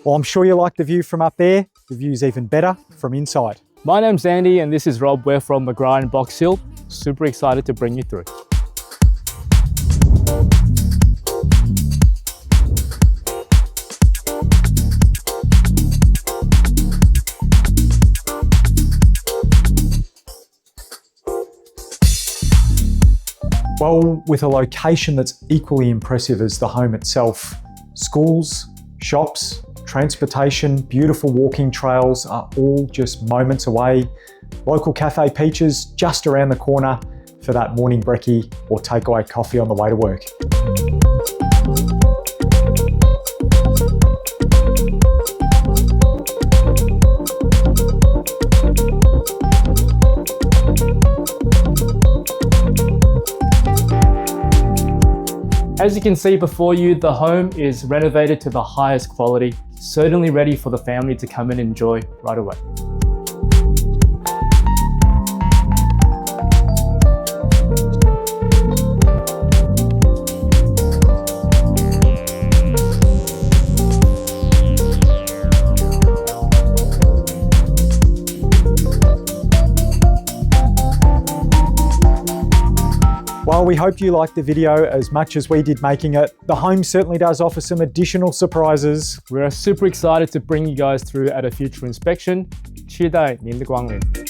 Well, I'm sure you like the view from up there. The view's even better from inside. My name's Andy and this is Rob. We're from McGrath and Box Hill. Super excited to bring you through. Well, with a location that's equally impressive as the home itself, schools, shops, transportation, beautiful walking trails are all just moments away. Local Cafe Peaches just around the corner for that morning brekkie or takeaway coffee on the way to work. As you can see before you, the home is renovated to the highest quality, certainly ready for the family to come and enjoy right away. Well, we hope you liked the video as much as we did making it. The home certainly does offer some additional surprises. We're super excited to bring you guys through at a future inspection. 期待您的光临。